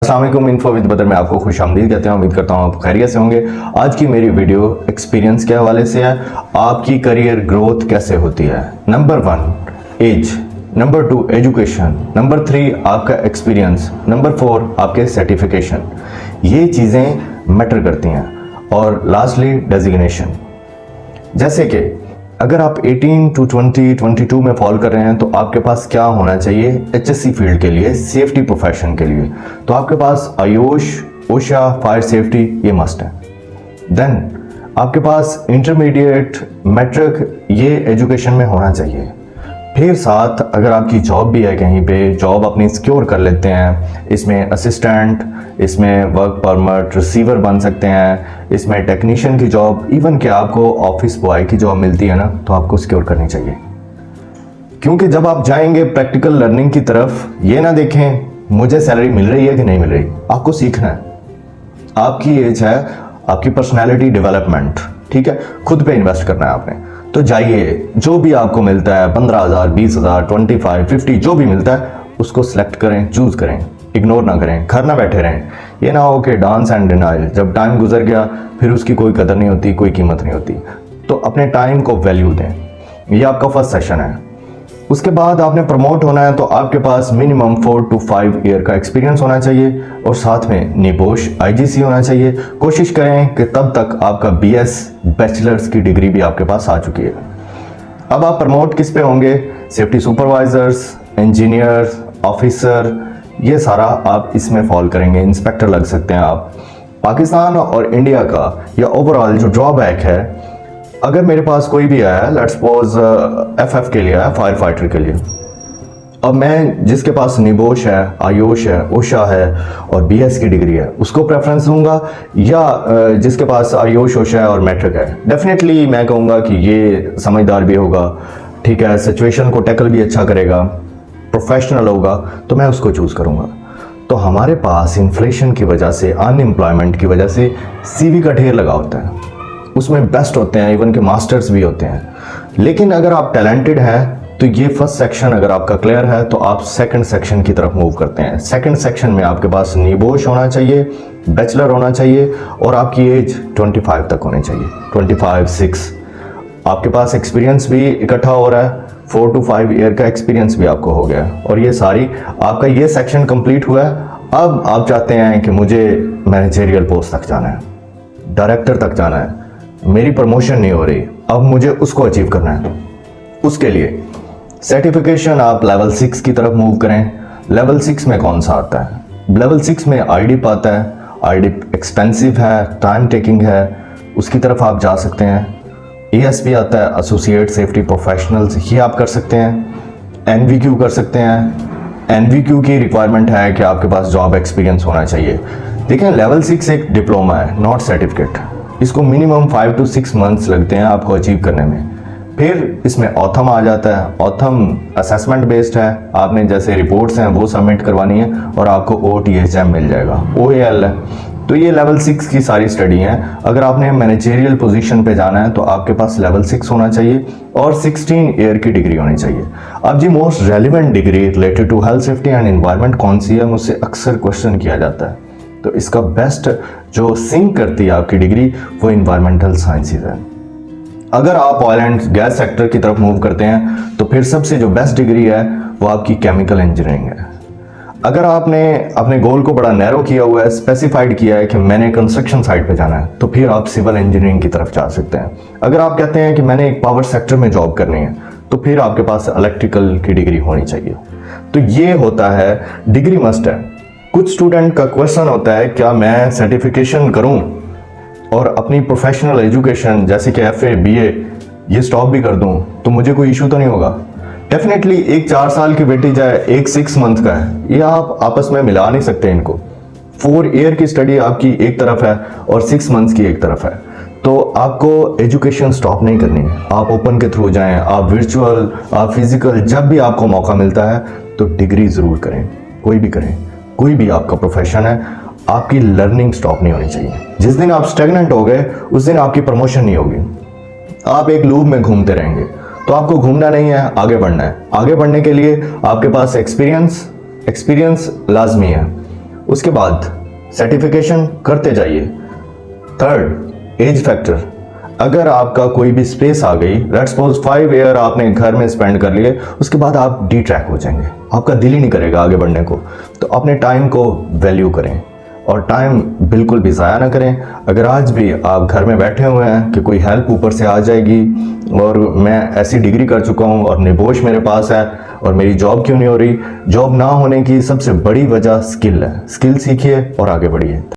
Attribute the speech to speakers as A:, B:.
A: अस्सलाम वालेकुम। Info with बदर में आपको खुशामदीद कहते हैं। उम्मीद करता हूँ आप खैरियत से होंगे। आज की मेरी वीडियो एक्सपीरियंस के हवाले से है। आपकी करियर ग्रोथ कैसे होती है। Number 1 age, number 2 education, number 3 आपका एक्सपीरियंस, नंबर 4 आपके सर्टिफिकेशन। ये चीज़ें मैटर करती हैं। और लास्टली डेजिग्नेशन। जैसे कि अगर आप 18 to 20, 22 में फॉल कर रहे हैं तो आपके पास क्या होना चाहिए HSC फील्ड के लिए, सेफ्टी प्रोफेशन के लिए। तो आपके पास आयोश, ओशा, फायर सेफ्टी ये मस्ट है। देन आपके पास इंटरमीडिएट, मैट्रिक ये एजुकेशन में होना चाहिए। फिर साथ अगर आपकी जॉब भी है कहीं पे, जॉब अपनी सिक्योर कर लेते हैं, इसमें असिस्टेंट, इसमें वर्क परमिट, रिसीवर बन सकते हैं, इसमें टेक्नीशियन की जॉब, इवन कि आपको ऑफिस बॉय की जॉब मिलती है ना, तो आपको सिक्योर करनी चाहिए। क्योंकि जब आप जाएंगे प्रैक्टिकल लर्निंग की तरफ, ये ना देखें मुझे सैलरी मिल रही है कि नहीं मिल रही, आपको सीखना है। आपकी एज है आपकी पर्सनैलिटी डेवलपमेंट, ठीक है, खुद पे इन्वेस्ट करना है आपने। तो जाइए, जो भी आपको मिलता है 15,000, 20,000, 25, 50 जो भी मिलता है उसको सिलेक्ट करें, चूज करें, इग्नोर ना करें, घर ना बैठे रहें। ये ना हो कि डांस एंड डिनाइल, जब टाइम गुजर गया फिर उसकी कोई कदर नहीं होती, कोई कीमत नहीं होती। तो अपने टाइम को वैल्यू दें। ये आपका फर्स्ट सेशन है। उसके बाद आपने प्रमोट होना है तो आपके पास मिनिमम 4 to 5 ईयर का एक्सपीरियंस होना चाहिए और साथ में निबोश IGC होना चाहिए। कोशिश करें कि तब तक आपका BS बैचलर्स की डिग्री भी आपके पास आ चुकी है। अब आप प्रमोट किस पे होंगे? सेफ्टी सुपरवाइजर्स, इंजीनियर्स, ऑफिसर, ये सारा आप इसमें फॉल करेंगे। इंस्पेक्टर लग सकते हैं आप। पाकिस्तान और इंडिया का या ओवरऑल जो ड्रॉबैक है, अगर मेरे पास कोई भी आया, लेट्स सपोज FF के लिए आया, फायर फाइटर के लिए, अब मैं जिसके पास निबोश है, आयोश है, ओशा है और BS की डिग्री है उसको प्रेफरेंस दूंगा, या जिसके पास आयोश, ओशा है और मैट्रिक है? डेफिनेटली मैं कहूँगा कि ये समझदार भी होगा, ठीक है, सिचुएशन को टैकल भी अच्छा करेगा, प्रोफेशनल होगा, तो मैं उसको चूज़ करूँगा। तो हमारे पास इन्फ्लेशन की वजह से, अनएम्प्लॉयमेंट की वजह से CV का ढेर लगा होता है, उसमें बेस्ट होते हैं, इवन के मास्टर्स भी होते हैं। लेकिन अगर आप टैलेंटेड हैं तो ये फर्स्ट सेक्शन अगर आपका क्लियर है तो आप सेकंड सेक्शन की तरफ मूव करते हैं। सेकंड सेक्शन में आपके पास निबोश होना चाहिए, बैचलर होना चाहिए और आपकी एज 25 तक होनी चाहिए, 25, 6। आपके पास एक्सपीरियंस भी इकट्ठा हो रहा है, 4 to 5 ईयर का एक्सपीरियंस भी आपको हो गया और ये सारी आपका ये सेक्शन कंप्लीट हुआ है। अब आप चाहते हैं कि मुझे मैनेजरियल पोस्ट तक जाना है, डायरेक्टर तक जाना है, मेरी प्रमोशन नहीं हो रही, अब मुझे उसको अचीव करना है। उसके लिए सर्टिफिकेशन आप लेवल 6 की तरफ मूव करें। लेवल 6 में कौन सा आता है? लेवल 6 में IDP आता है। IDP एक्सपेंसिव है, टाइम टेकिंग है, उसकी तरफ आप जा सकते हैं। ASP आता है, एसोसिएट सेफ्टी प्रोफेशनल्स, ये आप कर सकते हैं। NVQ कर सकते हैं। NVQ की रिक्वायरमेंट है कि आपके पास जॉब एक्सपीरियंस होना चाहिए। देखें, लेवल 6 एक डिप्लोमा है, नॉट सर्टिफिकेट। इसको मिनिमम 5 to 6 मंथ्स लगते हैं आपको अचीव करने में। फिर इसमें ऑथम आ जाता है। ऑथम असेसमेंट बेस्ड है, आपने जैसे रिपोर्ट्स हैं वो सबमिट करवानी है और आपको OTHM मिल जाएगा। OAL है। तो ये लेवल 6 की सारी स्टडी हैं। अगर आपने मैनेजरियल पोजीशन पे जाना है तो आपके पास लेवल 6 होना चाहिए और 16 ईयर की डिग्री होनी चाहिए। अब जी most relevant degree related to health safety and environment कौन सी है, मुझसे अक्सर क्वेश्चन किया जाता है। तो इसका बेस्ट जो सिंक करती है आपकी डिग्री वो इन्वायरमेंटल साइंसेज है। अगर आप ऑयल एंड गैस सेक्टर की तरफ मूव करते हैं तो फिर सबसे जो बेस्ट डिग्री है वो आपकी केमिकल इंजीनियरिंग है। अगर आपने अपने गोल को बड़ा नैरो किया हुआ है, स्पेसिफाइड किया है कि मैंने कंस्ट्रक्शन साइट पे जाना है, तो फिर आप सिविल इंजीनियरिंग की तरफ जा सकते हैं। अगर आप कहते हैं कि मैंने एक पावर सेक्टर में जॉब करनी है, तो फिर आपके पास इलेक्ट्रिकल की डिग्री होनी चाहिए। तो ये होता है, डिग्री मस्ट है। कुछ स्टूडेंट का क्वेश्चन होता है क्या मैं सर्टिफिकेशन करूं और अपनी प्रोफेशनल एजुकेशन जैसे कि FA, BA ये स्टॉप भी कर दूं तो मुझे कोई इशू तो नहीं होगा? डेफिनेटली एक 4 साल की बेटी जाए, एक 6 मंथ का है, ये आप आपस में मिला नहीं सकते इनको। 4 ईयर की स्टडी आपकी एक तरफ है और 6 मंथ्स की एक तरफ है। तो आपको एजुकेशन स्टॉप नहीं करनी है। आप ओपन के थ्रू जाएं, आप वर्चुअल, आप फिजिकल, जब भी आपको मौका मिलता है तो डिग्री ज़रूर करें। कोई भी करें, कोई भी आपका प्रोफेशन है, आपकी लर्निंग स्टॉप नहीं होनी चाहिए। जिस दिन आप स्टेगनेंट हो गए उस दिन आपकी प्रमोशन नहीं होगी, आप एक लूप में घूमते रहेंगे। तो आपको घूमना नहीं है, आगे बढ़ना है। आगे बढ़ने के लिए आपके पास एक्सपीरियंस लाजमी है। उसके बाद सर्टिफिकेशन करते जाइए। Third, age factor. अगर आपका कोई भी स्पेस आ गई, लेट्स सपोज 5 ईयर आपने घर में स्पेंड कर लिए, उसके बाद आप डी ट्रैक हो जाएंगे, आपका दिल ही नहीं करेगा आगे बढ़ने को। तो अपने टाइम को वैल्यू करें और टाइम बिल्कुल भी ज़ाया ना करें। अगर आज भी आप घर में बैठे हुए हैं कि कोई हेल्प ऊपर से आ जाएगी और मैं ऐसी डिग्री कर चुका हूँ और निबोश मेरे पास है और मेरी जॉब क्यों नहीं हो रही, जॉब ना होने की सबसे बड़ी वजह स्किल है। स्किल सीखिए और आगे बढ़िए।